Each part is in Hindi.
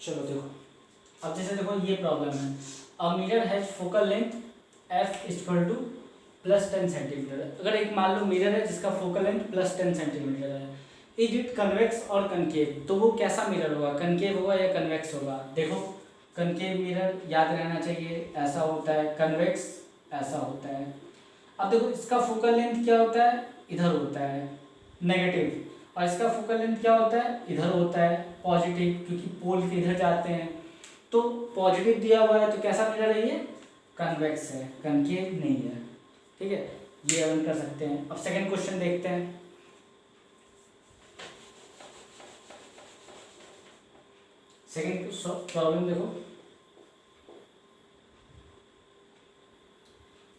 चलो देखो, अब जैसे देखो ये प्रॉब्लम है, a mirror has focal length f equal to +10 centimetre. अगर एक मान लो मिरर है जिसका फोकल लेंथ +10 सेंटीमीटर है, इज इट कन्वेक्स और कनकेव, तो वो कैसा मिरर होगा, कनकेव होगा या कन्वेक्स होगा। देखो कनकेव मिरर याद रहना चाहिए ऐसा होता है, कन्वेक्स ऐसा होता है। अब देखो इसका फोकल लेंथ क्या होता है, इधर होता है नेगेटिव, और इसका फोकल लेंथ क्या होता है, इधर होता है पॉजिटिव, क्योंकि पोल के इधर जाते हैं। तो पॉजिटिव दिया हुआ है तो कैसा मिरर है ये, कन्वेक्स है, कनकेव नहीं है। ठीक है, ये अपन कर सकते हैं। अब सेकंड क्वेश्चन देखते हैं। सेकंड प्रॉब्लम देखो,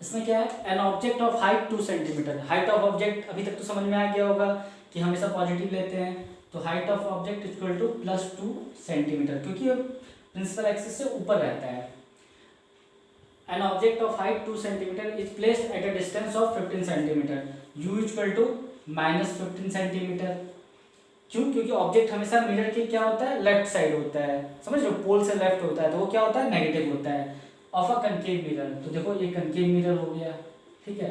इसमें क्या है, an object of height 2 centimetre. Height of object अभी तक तो समझ में आ गया होगा कि हमेशा पॉजिटिव लेते हैं, तो height of object equal to +2 centimetre, क्योंकि प्रिंसिपल एक्सिस से ऊपर रहता है। An object of height 2 centimetre is placed at a distance of 15 centimetre, u equal to -15 centimetre. क्यों, क्योंकि ऑब्जेक्ट हमेशा मिरर के क्या होता है, लेफ्ट साइड होता है, समझ लो पोल से लेफ्ट होता है, तो वो क्या होता है, नेगेटिव होता है ऑफ अ कनकेव मिरर। तो देखो ये कनकेव मिरर हो गया, ठीक है,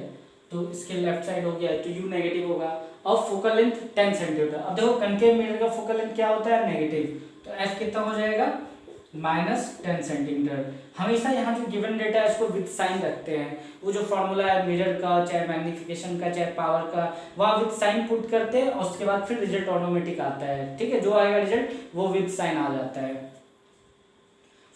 तो इसके लेफ्ट साइड हो गया, तो u नेगेटिव होगा। और फोकल लेंथ 10 सेंटीमीटर। अब देखो कनकेव मिरर का फोकल लेंथ क्या होता है, नेगेटिव, तो f कितना हो जाएगा, -10 सेंटीमीटर। हमेशा यहाँ जो गिवन डेटा है उसको विद साइन रखते हैं, वो जो फॉर्मूला है मिरर का, चाहे मैग्निफिकेशन का, चाहे पावर का, वहाँ विद साइन पुट करते हैं और उसके बाद फिर रिजल्ट ऑटोमेटिक आता है। ठीक है, जो आएगा रिजल्ट वो विद साइन आ जाता है।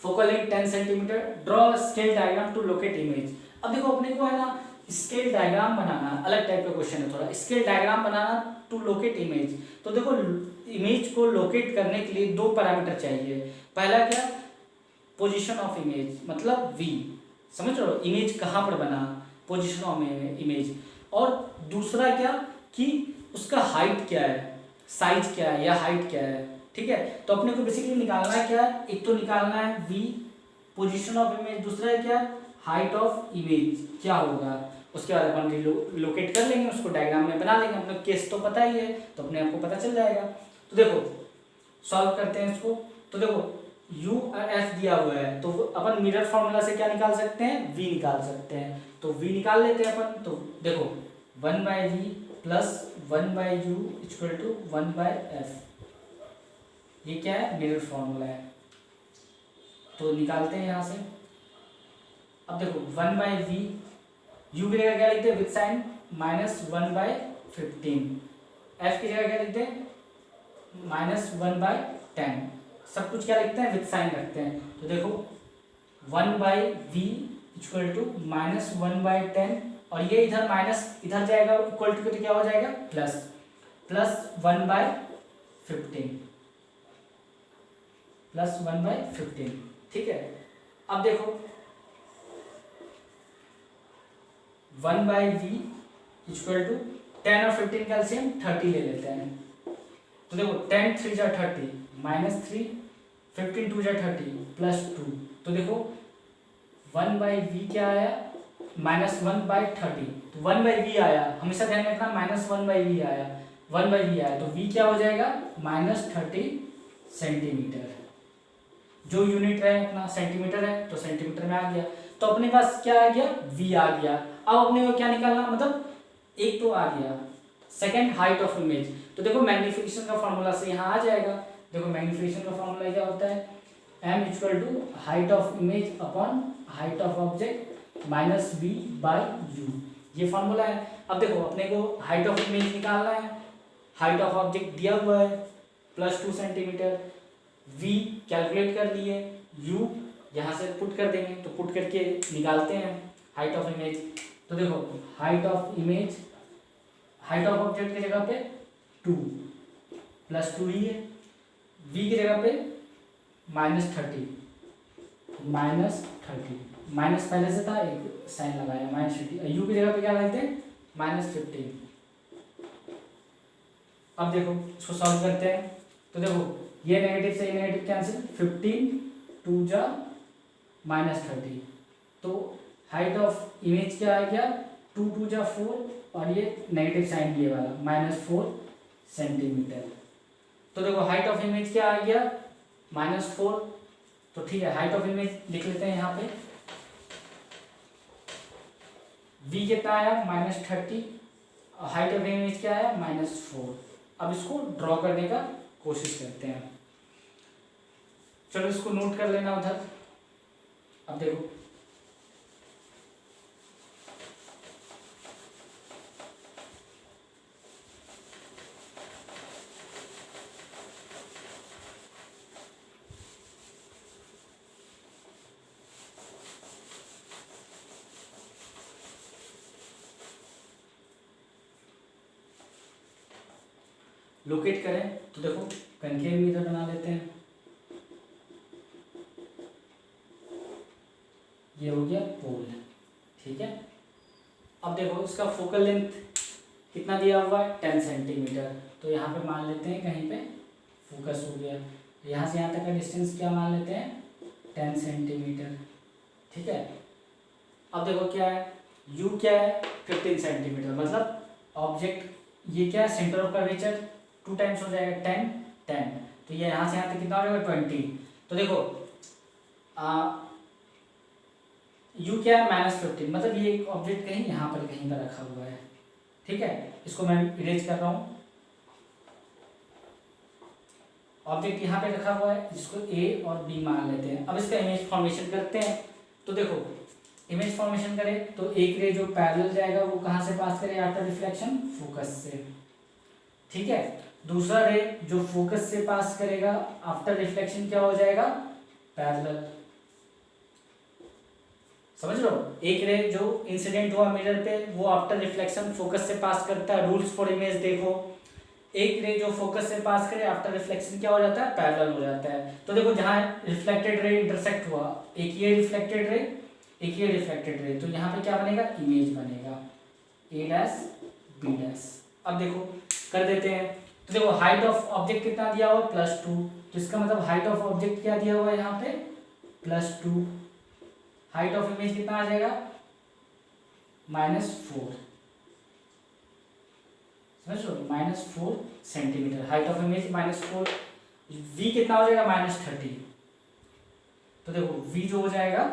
Focal length 10 centimetre, draw scale diagram to locate image. अब देखो अपने को है ना स्केल डायग्राम बनाना, अलग टाइप का क्वेश्चन है थोड़ा, स्केल डायग्राम बनाना टू लोकेट इमेज। तो देखो इमेज को लोकेट करने के लिए 2 पैरामीटर चाहिए। पहला क्या, पोजीशन ऑफ इमेज, मतलब v, समझ रहे हो, इमेज कहाँ पर बना, पोजीशन ऑफ इमेज। और दूसरा क्या कि उसका हाइट क्या है, साइज क्या है या हाइट क्या है। ठीक है, तो अपने को बेसिकली निकालना है क्या, एक तो निकालना है v पोजीशन ऑफ इमेज, दूसरा है क्या, हाइट ऑफ इमेज क्या होगा। उसके बाद अपन लोकेट कर लेंगे, उसको डायग्राम में बना लेंगे, अपने केस तो पता ही है, तो अपने आपको पता चल जाएगा। तो देखो सॉल्व करते हैं इसको। तो देखो u और f दिया हुआ है, तो अपन मिरर फॉर्मूला से क्या निकाल सकते हैं, v निकाल सकते हैं। तो v निकाल लेते हैं अपन। तो देखो 1/v plus 1/u equal to 1/f, ये क्या है, मिरर फॉर्मूला है, तो निकालते हैं यहाँ से। अब देखो 1/v, u की जगह क्या लिखते हैं विद साइन -1/15, f की जगह क्या लिखते हैं -1/10, सब कुछ क्या लिखते हैं विद साइन रखते हैं। तो देखो 1/v इक्वल टू -1/10, और ये इधर माइनस इधर जाएगा, इक्वल टू के तो क्या हो जाएगा, प्लस 1/15, ठीक है। अब देखो 1/v इक्वल टू 10 और 15 का एलसीएम 30 ले लेते हैं। तो देखो 10 3 जा 30 -3, 15 2 जा 30 +2, तो देखो 1/v क्या आया, -1/30, तो 1/v आया, हमेशा ध्यान रखना -1/v आया, 1/v आया, तो v क्या हो जाएगा, -30 सेंटीमीटर। जो यूनिट है अपना सेंटीमीटर है, तो सेंटीमीटर में आ गया, तो अपने पास क्या आ गया, v आ गया। अब अपने को क्या निकालना, मतलब एक तो आ गया, सेकंड हाइट ऑफ इमेज। तो देखो मैग्निफिकेशन का फॉर्मूला से यहाँ आ जाएगा। देखो मैग्निफिकेशन का फॉर्मूला क्या होता है, m equal to height of image upon height of object minus v/u, ये फॉर्मूला है। अब देखो अपने को हाइट ऑफ इमेज निकालना है, हाइट ऑफ ऑब्जेक्ट दिया हुआ है +2 सेंटीमीटर, v कैलकुलेट कर लिए, u यहाँ से पुट कर देंगे, तो पुट करके निकालते हैं हाइट ऑफ इमेज। तो देखो height of image, height of object की जगह पे 2 +2 ही है, v की जगह पे -30, माइनस पहले से था, एक साइन लगाया -30, u की जगह पे क्या लगाते हैं -15। अब देखो इसको सॉल्व करते हैं। तो देखो ये नेगेटिव से ये नेगेटिव कैंसिल, 15 2 जा -30, तो हाइट ऑफ इमेज क्या आ गया, 2 2 जा 4, और ये नेगेटिव साइन ये वाला -4 सेंटीमीटर। तो देखो हाइट ऑफ इमेज क्या आ गया, -4, तो ठीक है, हाइट ऑफ इमेज लिख लेते हैं यहाँ पे। v कितना आया -30, हाइट ऑफ इमेज क्या आया -4। अब इसको ड्रॉ करने का कोशिश करते हैं। चलो इसको नोट कर लेना उधर। अब देखो लोकेट करें तो देखो कनकेव मिरर बना लेते हैं। ये हो गया पोल, ठीक है। अब देखो इसका फोकल लेंथ कितना दिया हुआ है 10 सेंटीमीटर, तो यहाँ पे मान लेते हैं कहीं पे फोकस हो गया। यहाँ से यहाँ तक का डिस्टेंस क्या मान लेते हैं 10 सेंटीमीटर, ठीक है। अब देखो क्या है, u क्या है 15 सेंटीमीटर, मतलब ऑब्जेक्ट ये क्या है सेंटर ऑफ कर्वेचर 2 टाइम्स हो जाएगा 10 10, तो ये यहाँ से यहाँ तक कितना हो जाएगा 20। तो देखो u क्या है -15, मतलब ये ऑब्जेक्ट कहीं यहाँ पर कहीं पर रखा हुआ है, ठीक है। इसको मैं इरेज कर रहा हूँ। ऑब्जेक्ट यहाँ पे रखा हुआ है, जिसको a और b मान लेते हैं। अब इसका इमेज फॉर्मेशन करते हैं। तो देखो इमेज फॉर्मेशन करें तो एक रे जो पैरेलल जाएगा वो कहाँ से पास करे आफ्टर रिफ्लेक्शन, फोकस से, ठीक है। दूसरा रे जो फोकस से पास करेगा आफ्टर रिफ्लेक्शन क्या हो जाएगा पैरेलल, समझ लो। एक रे जो इंसिडेंट हुआ मिरर पे वो आफ्टर रिफ्लेक्शन फोकस से पास करता है, रूल्स फॉर इमेज देखो। एक रे जो फोकस से पास करे आफ्टर रिफ्लेक्शन क्या हो जाता है पैरेलल हो जाता है। तो देखो जहाँ रिफ्लेक्टेड रे इंटरसेक्ट हुआ, एक ये रिफ्लेक्टेड रे एक ये रिफ्लेक्टेड रे, तो यहाँ पे क्या बनेगा इमेज बनेगा a' b'। अब देखो कर देते हैं। तो देखो हाइट ऑफ ऑब्जेक्ट कितना दिया हुआ +2, तो इसका मतलब हाइट ऑफ ऑब्जेक्ट क्या दिया हुआ है यहाँ पे +2। हाइट ऑफ इमेज कितना आ जाएगा -4, समझ लो -4 centimetre height of image -4। v कितना हो जाएगा -30, तो देखो v जो हो जाएगा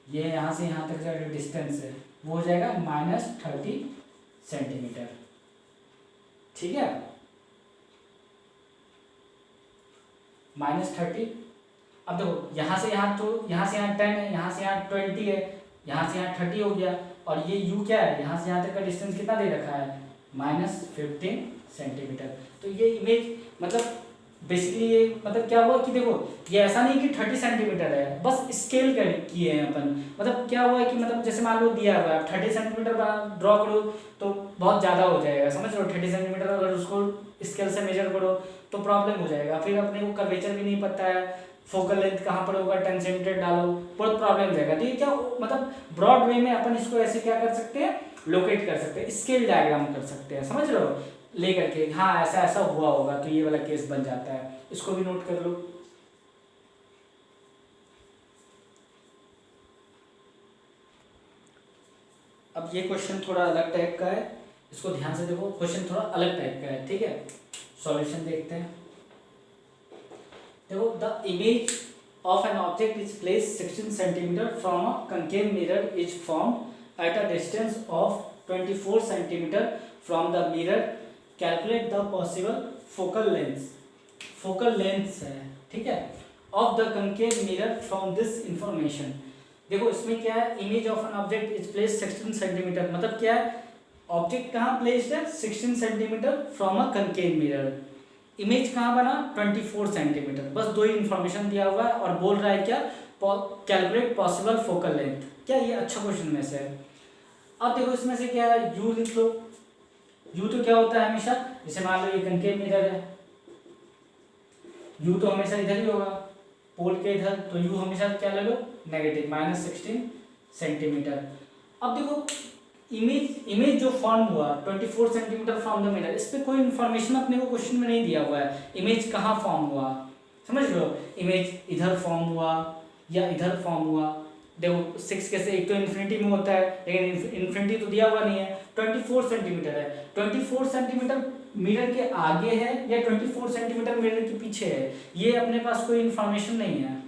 ये यहाँ से यहाँ तक जो डिस्टेंस है वो हो जाएगा -30 सेंटीमीटर, ठीक है। -30। अब देखो यहाँ से यहाँ, तो यहाँ से यहाँ 10 है, यहाँ से यहाँ 20 है, यहाँ से यहाँ 30 हो गया, और ये u क्या है यहाँ से यहाँ तक का डिस्टेंस कितना दे रखा है -15 सेंटीमीटर। तो ये इमेज मतलब बेसिकली ये मतलब क्या हुआ कि देखो ये ऐसा नहीं कि 30 सेंटीमीटर है, बस स्केल कर किए हैं अपन। मतलब क्या हुआ है कि मतलब जैसे मान लो दिया हुआ है 30 सेंटीमीटर ड्रॉ करो तो बहुत ज़्यादा हो जाएगा, समझ लो। 30 सेंटीमीटर अगर उसको स्केल से मेजर करो तो प्रॉब्लम हो जाएगा, फिर अपने को कर्वेचर भी नहीं पता है, फोकल लेंथ कहाँ पर होगा 10 सेंटीमीटर डालो, बहुत प्रॉब्लम हो जाएगा। तो ये क्या मतलब ब्रॉड वे में अपन इसको ऐसे क्या कर सकते हैं लोकेट कर सकते हैं, स्केल डायग्राम कर सकते हैं, समझ लो लेकर के। हाँ ऐसा ऐसा हुआ होगा तो ये वाला केस बन जाता है, इसको भी नोट कर लो। अब ये क्वेश्चन थोड़ा अलग टाइप का है, इसको ध्यान से देखो, क्वेश्चन थोड़ा अलग टाइप का है, ठीक है। सॉल्यूशन देखते हैं। देखो the image of an object is placed 16 centimetre from a concave mirror is formed at a distance of 24 centimetre from the mirror. Calculate the possible focal length है, ठीक है, of the concave mirror from this information. देखो इसमें क्या है, image of an object is placed 16 centimetre, मतलब क्या है ऑब्जेक्ट कहाँ प्लेस्ड है 16 centimetre from a concave mirror. Image कहाँ बना 24 सेंटीमीटर, बस दो ही इन्फॉर्मेशन दिया हुआ है और बोल रहा है क्या कैलकुलेट पॉसिबल फोकल लेंथ। क्या ये अच्छा क्वेश्चन में से है। अब देखो इसमें से क्या है यू लिख लो। यू तो क्या होता है हमेशा, जैसे मान लो ये कनकेव मिरर है, यू तो हमेशा इधर ही होगा पोल के इधर, तो यू हमेशा क्या ले लो नेगेटिव -16 सेंटीमीटर। अब देखो इमेज जो फॉर्म हुआ 24 सेंटीमीटर फ्रॉम द मिरर, इस पे कोई इन्फॉर्मेशन अपने को क्वेश्चन में नहीं दिया हुआ है, इमेज कहाँ फॉर्म हुआ, समझ लो। इमेज इधर फॉर्म हुआ या इधर फॉर्म हुआ, देखो 6 कैसे, एक तो इन्फिनिटी में होता है लेकिन इन्फिनिटी तो दिया हुआ नहीं है, 24 सेंटीमीटर है। 24 सेंटीमीटर मिरर के आगे है या 24 सेंटीमीटर मिरर के पीछे है, ये अपने पास कोई इन्फॉर्मेशन नहीं है।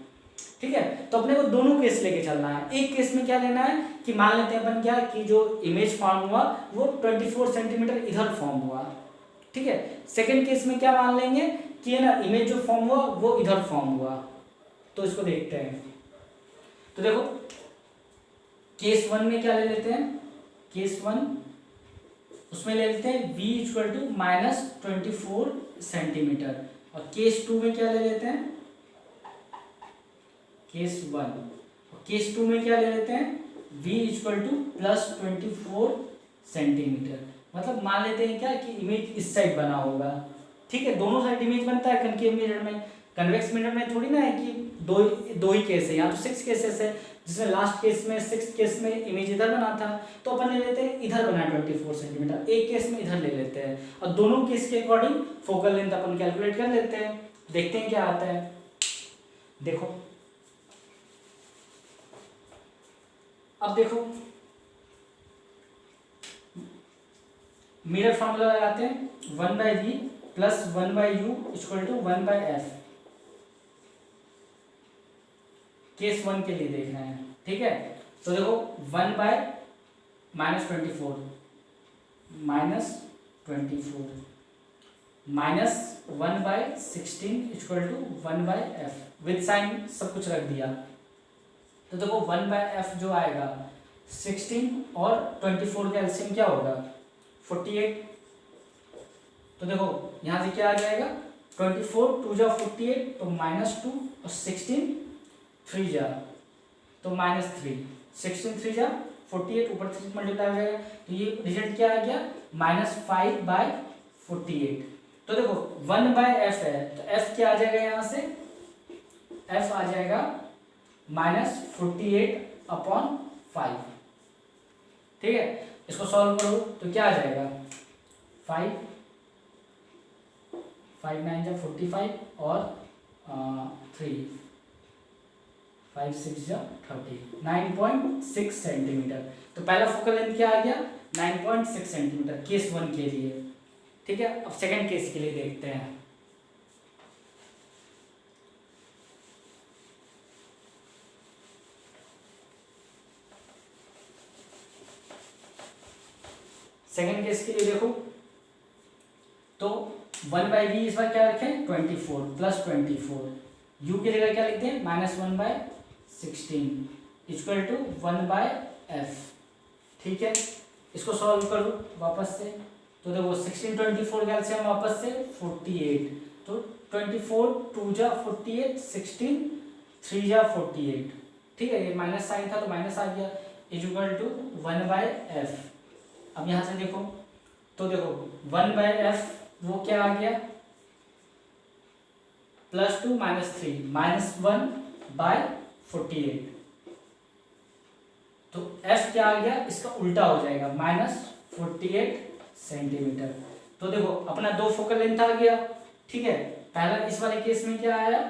ठीक है, तो अपने को दोनों केस लेके चलना है। एक केस में क्या लेना है कि मान लेते हैं अपन क्या कि जो इमेज फॉर्म हुआ वो 24 सेंटीमीटर इधर फॉर्म हुआ। ठीक है, सेकंड केस में क्या मान लेंगे कि है ना इमेज जो फॉर्म हुआ वो इधर फॉर्म हुआ। तो इसको देखते हैं। तो देखो केस 1 में क्या ले लेते हैं, केस 1 उसमें ले लेते हैं v इक्वल टू -24 सेंटीमीटर, और केस 2 में क्या ले लेते हैं, केस 1 और केस 2 में क्या ले लेते हैं v इक्वल टू +24 सेंटीमीटर। मतलब मान लेते हैं क्या कि इमेज इस साइड बना होगा। ठीक है, दोनों साइड इमेज बनता है कनकेव मिरर में। कन्वेक्स मिरर में थोड़ी ना है कि दो ही केस है, यहाँ तो 6 केसेस है, जिसमें लास्ट केस में 6 केस में इमेज इधर बना था, तो अपन ले लेते हैं इधर बना 24 सेंटीमीटर, एक केस में इधर ले लेते हैं, और दोनों केस के अकॉर्डिंग फोकल लेंथ अपन कैलकुलेट कर लेते हैं। देखते हैं क्या आता है। देखो अब देखो मिरर फॉर्मूला लगाते हैं, 1/v plus 1/u equal to 1/f। Case 1 के लिए देख रहे हैं। ठीक है, तो देखो 1/-24 -1/16 equal to 1/f with sign सब कुछ रख दिया। तो देखो 1/f जो आएगा 16 और 24 का एलसीएम क्या होगा 48। तो देखो यहाँ से क्या आ जाएगा 24 2 जा 48 तो -2 और 16 3 जा तो -3, 16 3 जा 48 ऊपर 3 मल्टीप्लाई हो जाएगा, तो ये रिजल्ट क्या आ गया -5/48। तो देखो 1/f है तो f क्या आ जाएगा यहाँ से, f आ जाएगा -48/5। ठीक है, इसको सॉल्व करो तो क्या आ जाएगा 5 9 जा 45 और 3 5 6 जा 30 9.6 सेंटीमीटर। तो पहला फोकल लेंथ क्या आ गया 9.6 सेंटीमीटर केस 1 के लिए। ठीक है, अब सेकंड केस के लिए देखते हैं। सेकंड केस के लिए देखो तो 1/v इस बार क्या रखें 24 प्लस 24, u की जगह क्या लिखते हैं -1/16 इक्वल टू 1/f। ठीक है, इसको सॉल्व करो वापस से। तो देखो 16 24 का एलसीएम वापस से 48, तो 24 2 जा 48 16 3 जा 48। ठीक है, ये माइनस साइन था तो माइनस आ गया इक्वल टू 1/f। अब यहाँ से देखो तो देखो 1/f वो क्या आ गया +2 -3 -1/48। तो f क्या आ गया इसका उल्टा हो जाएगा -48 सेंटीमीटर। तो देखो अपना दो फोकल लेंथ आ गया। ठीक है, पहला इस वाले केस में क्या आया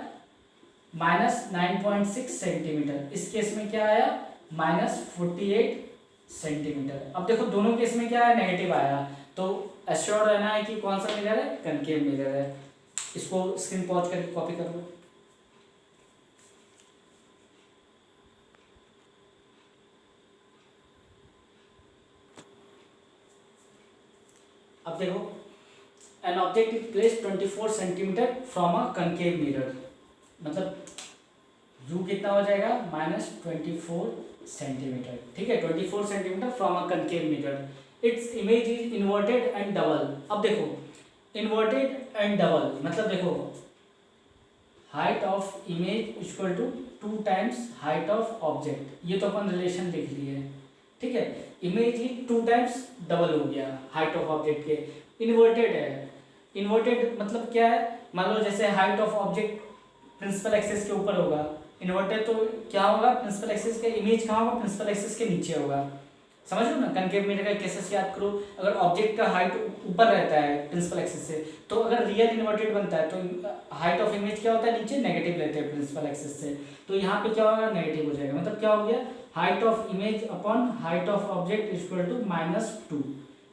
-9.6 सेंटीमीटर, इस केस में क्या आया -48 सेंटीमीटर। अब देखो दोनों केस में क्या है नेगेटिव आया, तो एश्योर रहना है कि कौन सा मिरर है कनकेव मिरर है। इसको स्क्रीन पॉज करके कॉपी कर लो। अब देखो an object is placed 24 centimetre from a concave mirror, मतलब u कितना हो जाएगा -24 सेंटीमीटर। ठीक है, 24 centimetre from a concave mirror, its image is inverted and double. अब देखो इन्वर्टेड एंड डबल मतलब देखो height of image equal to 2 times height of object, ये तो अपन रिलेशन लिख लिए। ठीक है, इमेज इज 2 टाइम्स डबल हो गया हाइट ऑफ ऑब्जेक्ट के। इन्वर्टेड है, इन्वर्टेड मतलब क्या है, मान लो जैसे height of object principal axis के ऊपर होगा, इन्वर्टेड तो क्या होगा प्रिंसिपल एक्सिस के, इमेज कहाँ होगा प्रिंसिपल एक्सिस के नीचे होगा। समझ लो ना, कनकेव मिरर का केसेस याद करो। अगर ऑब्जेक्ट का हाइट ऊपर रहता है प्रिंसिपल एक्सिस से तो अगर रियल इन्वर्टेड बनता है तो हाइट ऑफ इमेज क्या होता है नीचे नेगेटिव रहते हैं प्रिंसिपल एक्सिस से, तो यहाँ पे क्या होगा नेगेटिव हो जाएगा। मतलब क्या हो गया height of image upon height of object equal to -2।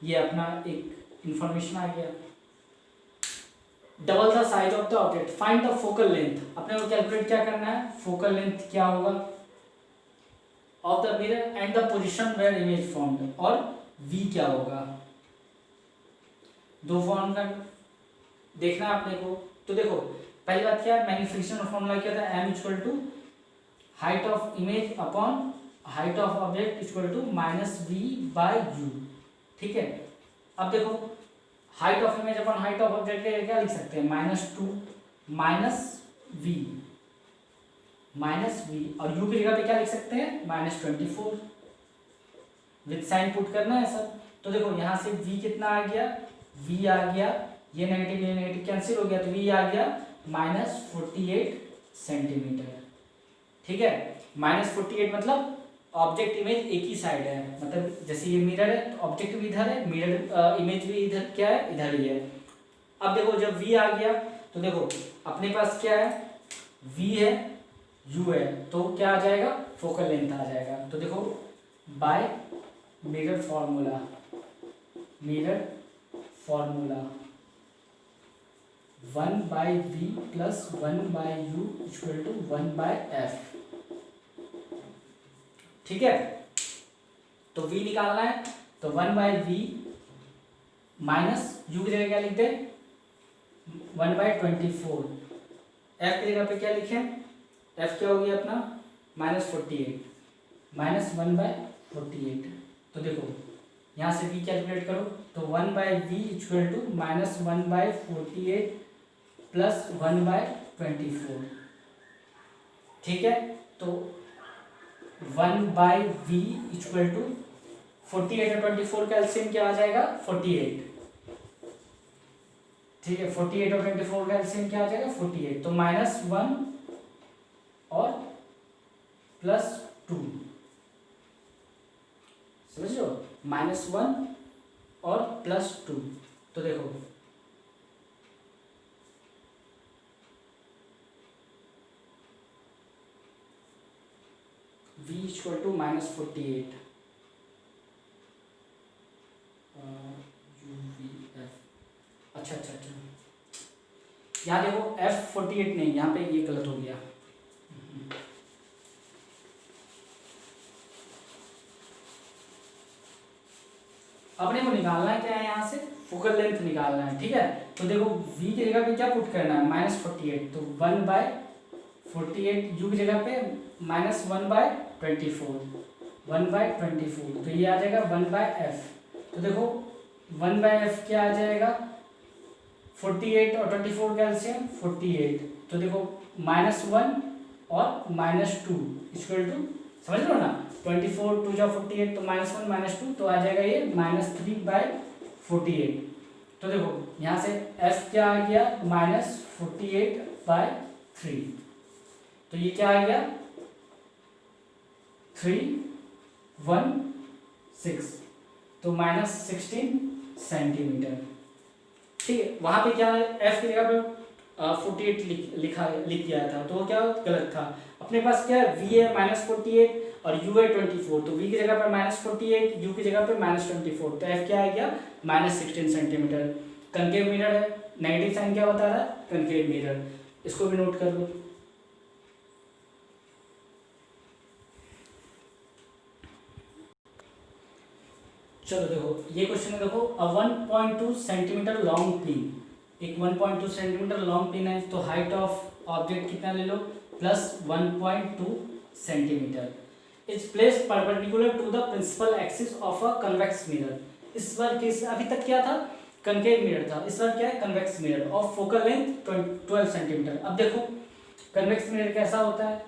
ये अपना एक इंफॉर्मेशन आ गया। Double the size of the object, find the focal length, अपने को कैलकुलेट क्या करना है, फोकल लेंथ क्या होगा of the mirror and the position where image formed, और v क्या होगा, दो फॉर्म का देखना है अपने को। तो देखो पहली बात क्या है, मैग्निफिकेशन फॉर्मूला क्या था, m equal to height of image upon height of object equal to minus v by u, ठीक है। अब देखो height of image upon height of object क्या लिख सकते हैं, -2 माइनस वी और u की जगह पे क्या लिख सकते हैं, -24 विद साइन पुट करना है सब। तो देखो यहाँ से v कितना आ गया, v आ गया, ये नेगेटिव कैंसिल हो गया, तो v आ गया -48 सेंटीमीटर, ठीक है। -48 मतलब ऑब्जेक्ट इमेज एक ही साइड है, मतलब जैसे ये मिरर है तो ऑब्जेक्ट भी इधर है, मिरर इमेज भी इधर क्या है, इधर ही है। अब देखो जब v आ गया तो देखो अपने पास क्या है, v है u है, तो क्या आ जाएगा, फोकल लेंथ आ जाएगा। तो देखो by mirror formula 1/v plus 1/u equal to 1/f, ठीक है। तो v निकालना है, तो 1/v माइनस u की जगह क्या लिखते हैं, 1/24, f की जगह पे क्या लिखे, f क्या हो गया अपना -48 माइनस 1/48। तो देखो यहाँ से v कैलकुलेट करो, तो 1/v इक्वल टू -1/48 प्लस 1/24, ठीक है। तो 1/v इक्वल टू 48 और 24 का एलसीएम क्या आ जाएगा, 48, ठीक है। 48 और 24 का एलसीएम क्या आ जाएगा, 48, तो -1 और +2, समझ लो, -1 और +2। तो देखो v इक्वल टू -48 अच्छा, यहाँ देखो f48 नहीं, यहाँ पे ये गलत हो गया, अपने को निकालना है क्या है, यहाँ से फोकल लेंथ निकालना है, ठीक है। तो देखो v की जगह पे क्या पुट करना है, -48, तो 1/48, u की जगह पे -1/24, तो ये आ जाएगा 1/f। तो देखो 1/f क्या आ जाएगा, 48 और 24 का एलसीएम 48, तो देखो -1 और -2 इक्वल टू, समझ लो ना, 24 2 जा 48, तो -1 -2, तो आ जाएगा ये -3/48। तो देखो यहाँ से f क्या आ गया, -48/3, तो ये क्या आ गया 316, तो -16 सेंटीमीटर, ठीक है। वहां पे क्या है, f की जगह पे 48 लिख दिया था, तो वो क्या गलत था। अपने पास क्या है, v है -48 और u है 24, तो v की जगह पर -48, u की जगह पे -24, तो f क्या आ गया -16 सेंटीमीटर। कनकेव मिरर है, नेगेटिव साइन क्या बता रहा है, कनकेव मिरर, इसको भी नोट कर लो। चलो देखो ये क्वेश्चन में देखो, अ 1.2 सेंटीमीटर लॉन्ग पिन, एक 1.2 सेंटीमीटर लॉन्ग पिन है, तो हाइट ऑफ ऑब्जेक्ट कितना ले लो, +1.2 centimetre, is placed perpendicular to the principal axis of a convex mirror. इस बार किस, अभी तक क्या था, कनकेव मिरर था, इस बार क्या है, convex mirror of focal length 12 centimetre. अब देखो कन्वेक्स मिरर कैसा होता है,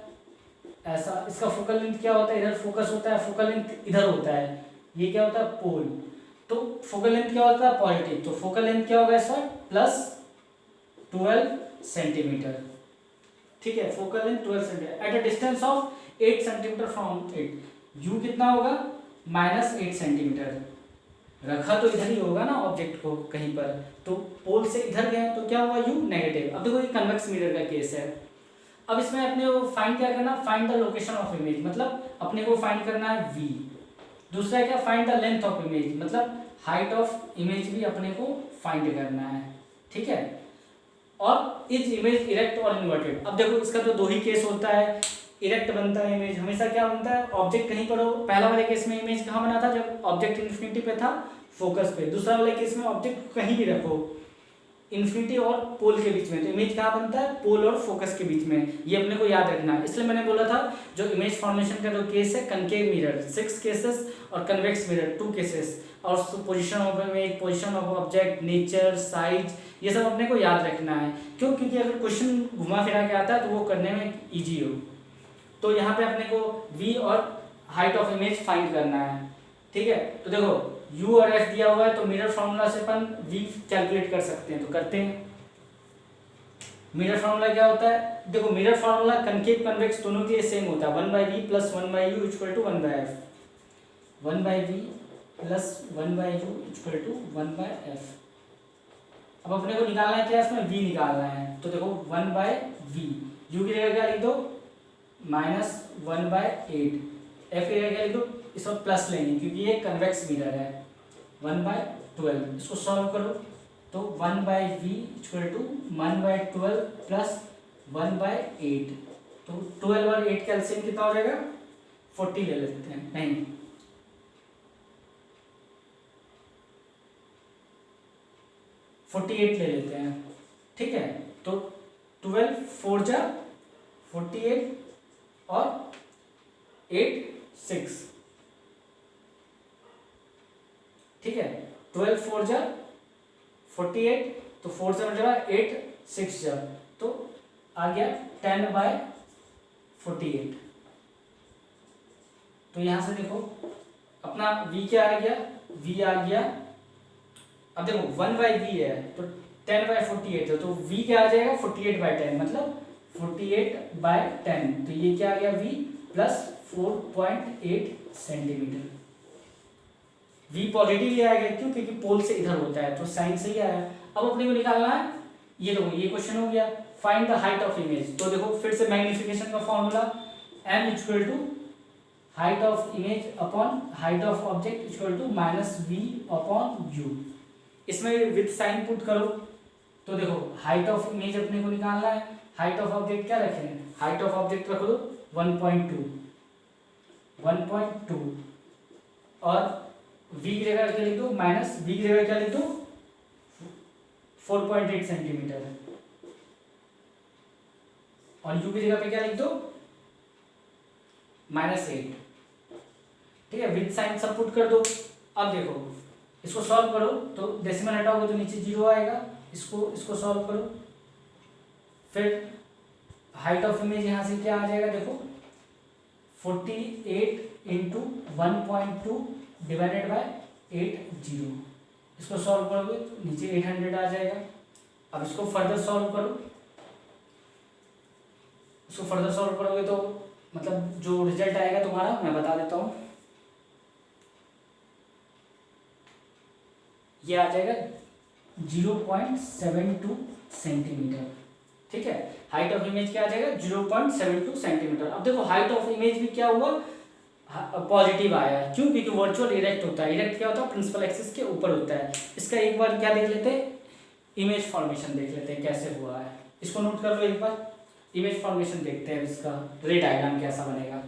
ऐसा, इसका फोकल लेंथ क्या होता है, इधर फोकस होता है, फोकल लेंथ इधर होता है, ये क्या होता है, पोल, तो फोकल लेंथ क्या होता है, पॉजिटिव, तो फोकल लेंथ क्या होगा इसका +12 सेंटीमीटर, ठीक है। Focal length 12 centimetre eight a distance of 8 centimetre from it, you कितना होगा -8 सेंटीमीटर, रखा तो इधर ही होगा ना ऑब्जेक्ट को कहीं पर, तो पोल से इधर गए तो क्या हुआ, यू नेगेटिव। अब देखो ये कन्वेक्स मिरर का केस है। अब इसमें अपने को फाइंड क्या करना, find the location of image, मतलब अपने को फाइंड करना है v। दूसरा क्या, find the length of image, मतलब हाइट ऑफ इमेज भी अपने को फाइंड करना है, ठीक है। और इज इमेज इरेक्ट और इन्वर्टेड। अब देखो इसका तो दो ही केस होता है, इरेक्ट बनता है इमेज हमेशा, क्या बनता है ऑब्जेक्ट कहीं पर हो। पहला वाले केस में इमेज कहाँ बना था, जब ऑब्जेक्ट इन्फिनिटी पे था, फोकस पे। दूसरा वाले केस में ऑब्जेक्ट कहीं भी रखो, इन्फिनिटी और पोल के बीच में, तो इमेज कहाँ बनता है, पोल और फोकस के बीच में। ये अपने को याद रखना है। इसलिए मैंने बोला था जो इमेज फॉर्मेशन का जो केस है, कनकेव मिरर 6 केसेस और कन्वेक्स मिरर 2 केसेस, और position of image, position of object, nature, size, ये सब अपने को याद रखना है। क्यों? क्योंकि अगर क्वेश्चन घुमा फिरा के आता है तो वो करने में ईजी हो। तो यहाँ पे अपने को v और हाइट ऑफ इमेज फाइंड करना है, ठीक है। तो देखो u और f दिया हुआ है, तो मिरर फॉर्मूला से अपन v कैलकुलेट कर सकते हैं, तो करते हैं। मिरर फार्मूला क्या होता है, देखो मिरर फार्मूला कनकेव कन्वेक्स दोनों के सेम होता है, 1/v plus 1/u equal to 1/f, 1/v plus 1/u equal to 1/f। अब अपने को निकालना है क्या, इसमें v निकालना है। तो देखो 1/v, u की जगह क्या लिख दो -1/8, f की जगह क्या लिख दो, इसमें प्लस लेंगे क्योंकि ये कन्वेक्स मिरर है, 1/12। इसको सॉल्व करो तो 1/v इक्वल टू 1/12 प्लस 1/8। तो 12 और 8 का एलसीएम कितना हो जाएगा, 40 ले लेते हैं, नहीं 48 ले लेते हैं, ठीक है। तो 12 4 जा 48 और 8 6, ठीक है। 12 4 जा 48, तो 4 से बचा 8 6 जा, तो आ गया 10/48। तो यहां से देखो अपना v क्या आ गया, v आ गया, अब देखो 1/v है तो 10/48 है, तो v क्या आ जाएगा 48/10, मतलब 48/10। तो ये क्या आ गया v plus 4.8 centimetre. v positive ही आएगा, क्यों? क्योंकि पोल से इधर होता है, तो साइन सही आया। अब अपने को निकालना है, ये देखो ये क्वेश्चन हो गया, find the height of image. तो देखो फिर से मैग्निफिकेशन का formula, m equal to height of image upon height of object equal to -v upon u। इसमें विद साइन पुट करो, तो देखो हाइट ऑफ इमेज अपने को निकालना है, हाइट ऑफ ऑब्जेक्ट क्या रखें, हाइट ऑफ ऑब्जेक्ट रख दो 1.2 और v की जगह क्या लिख दो, माइनस v की जगह क्या लिख दो 4.8 सेंटीमीटर, और u की जगह पे क्या लिख दो -8, ठीक है। विद साइन सब पुट कर दो। अब देखो इसको सॉल्व करो, तो डेसिमल हटाओगे तो नीचे 0 आएगा, इसको सॉल्व करो, फिर हाइट ऑफ इमेज यहाँ से क्या आ जाएगा, देखो 48 इंटू 1.2 डिवाइडेड बाय 80। इसको सॉल्व करोगे तो नीचे 800 आ जाएगा। अब इसको फर्दर सॉल्व करो, इसको फर्दर सॉल्व करोगे तो मतलब जो रिजल्ट आएगा तुम्हारा मैं बता देता हूँ, ये आ जाएगा 0.72 सेंटीमीटर, ठीक है। हाइट ऑफ इमेज क्या आ जाएगा 0.72 सेंटीमीटर। अब देखो हाइट ऑफ इमेज भी क्या हुआ, पॉजिटिव आया, क्यों? क्योंकि वर्चुअल इरेक्ट होता है, इरेक्ट क्या होता है प्रिंसिपल एक्सिस के ऊपर होता है। इसका एक बार क्या देख लेते हैं, इमेज फॉर्मेशन देख लेते हैं कैसे हुआ है, इसको नोट कर लो एक बार। इमेज फॉर्मेशन देखते हैं, इसका रे डायग्राम कैसा बनेगा।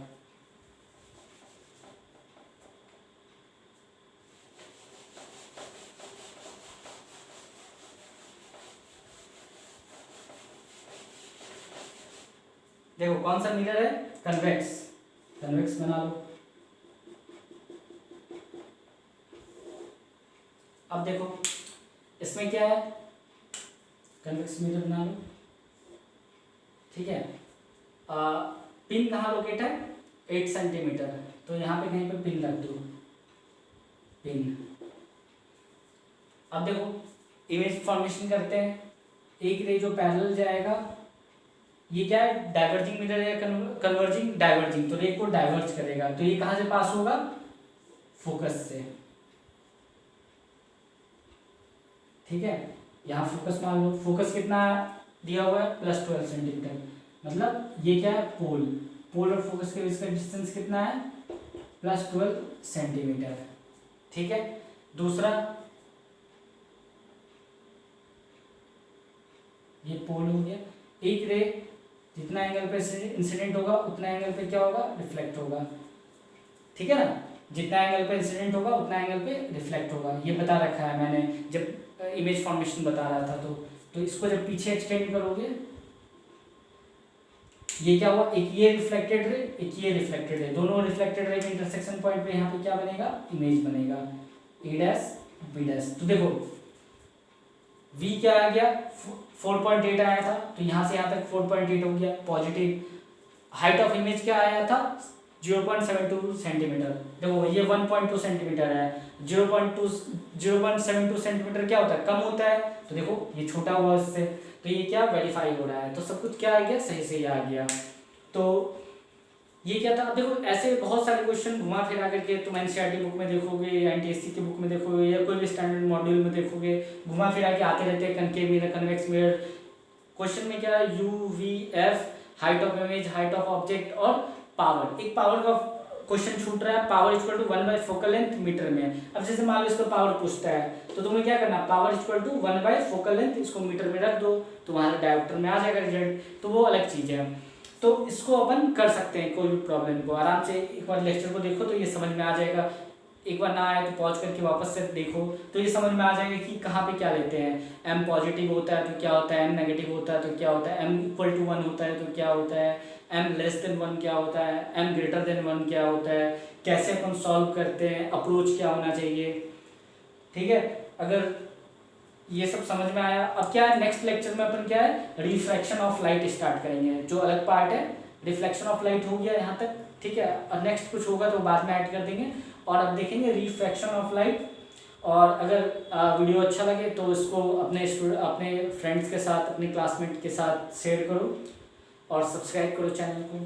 देखो कौन सा मिरर है, कन्वेक्स, कन्वेक्स बना लो। अब देखो इसमें क्या है, कन्वेक्स मिरर बना लो, ठीक है। पिन कहाँ लोकेट है, 8 सेंटीमीटर, तो यहाँ पे कहीं पे पिन रख दो, पिन। अब देखो इमेज फॉर्मेशन करते हैं, एक रे जो पैरेलल जाएगा, ये क्या है डाइवर्जिंग मिरर है, कन्वर्जिंग डाइवर्जिंग, तो रे को डाइवर्ज करेगा, तो ये कहाँ से पास होगा, फोकस से, ठीक है। यहाँ फोकस मान लो, फोकस कितना दिया हुआ है +12 सेंटीमीटर, मतलब ये क्या है पोल, पोल और फोकस के बीच का डिस्टेंस कितना है +12 सेंटीमीटर, ठीक है। दूसरा ये पोल हो गया। एक रे जितना एंगल पे इंसिडेंट होगा उतना एंगल पे क्या होगा, रिफ्लेक्ट होगा, ठीक है ना। जितना एंगल पे इंसिडेंट होगा उतना एंगल पे रिफ्लेक्ट होगा, ये बता रखा है मैंने जब इमेज फॉर्मेशन बता रहा था। तो इसको जब पीछे एक्सटेंड करोगे, ये क्या हुआ, एक ये रिफ्लेक्टेड रे, एक ये रिफ्लेक्टेड रे, दोनों रिफ्लेक्टेड रे के इंटरसेक्शन पॉइंट पे यहाँ पे क्या बनेगा, इमेज बनेगा ए डैश बी डैश। तो देखो v क्या आ गया, 4.8 आया था, तो यहाँ से यहाँ तक 4.8 हो गया पॉजिटिव। हाइट ऑफ इमेज क्या आया था, 0.72 सेंटीमीटर। देखो ये 1.2 सेंटीमीटर है, 0.72 सेंटीमीटर क्या होता है, कम होता है, तो देखो ये छोटा हुआ इससे, तो ये क्या वेरीफाई हो रहा है, तो सब कुछ क्या आ गया, सही से आ गया। तो ये क्या था, देखो ऐसे बहुत सारे क्वेश्चन घुमा फिरा करके तुम एनसीईआरटी बुक में देखोगे, एनटीएससी की बुक में देखोगे, या कोई भी स्टैंडर्ड मॉड्यूल में देखोगे, घुमा फिरा के आते रहते हैं, concave mirror, convex mirror. Question में क्या है, U V F, height of image, height of object और पावर। एक पावर का क्वेश्चन छूट रहा है, power equal to 1 focal length meter में। अब जैसे मान लो इसको पावर पूछता है, तो तुम्हें क्या करना, power equal to 1 focal length, इसको मीटर में रख दो, तुम्हारे डायोप्टर में आ जाएगा रिजल्ट, तो वो अलग चीज़ है। तो इसको अपन कर सकते हैं, कोई भी प्रॉब्लम को आराम से एक बार लेक्चर को देखो तो ये समझ में आ जाएगा। एक बार ना आए तो पॉज करके वापस से देखो, तो ये समझ में आ जाएगा कि कहाँ पे क्या लेते हैं। m पॉजिटिव होता है तो क्या होता है, m नेगेटिव होता है तो क्या होता है, m इक्वल टू 1 होता है तो क्या होता है, m लेस देन 1 क्या होता है, m ग्रेटर देन 1 क्या होता है, कैसे अपन सॉल्व करते हैं, अप्रोच क्या होना चाहिए, ठीक है। अगर ये सब समझ में आया, अब क्या है, नेक्स्ट लेक्चर में अपन क्या है, रिफ्रैक्शन ऑफ लाइट स्टार्ट करेंगे, जो अलग पार्ट है। रिफ्लेक्शन ऑफ लाइट हो गया यहाँ तक, ठीक है, और नेक्स्ट कुछ होगा तो बाद में ऐड कर देंगे। और अब देखेंगे रिफ्रैक्शन ऑफ लाइट। और अगर वीडियो अच्छा लगे तो इसको अपने फ्रेंड्स के साथ, अपने क्लासमेट के साथ शेयर करो और सब्सक्राइब करो चैनल को।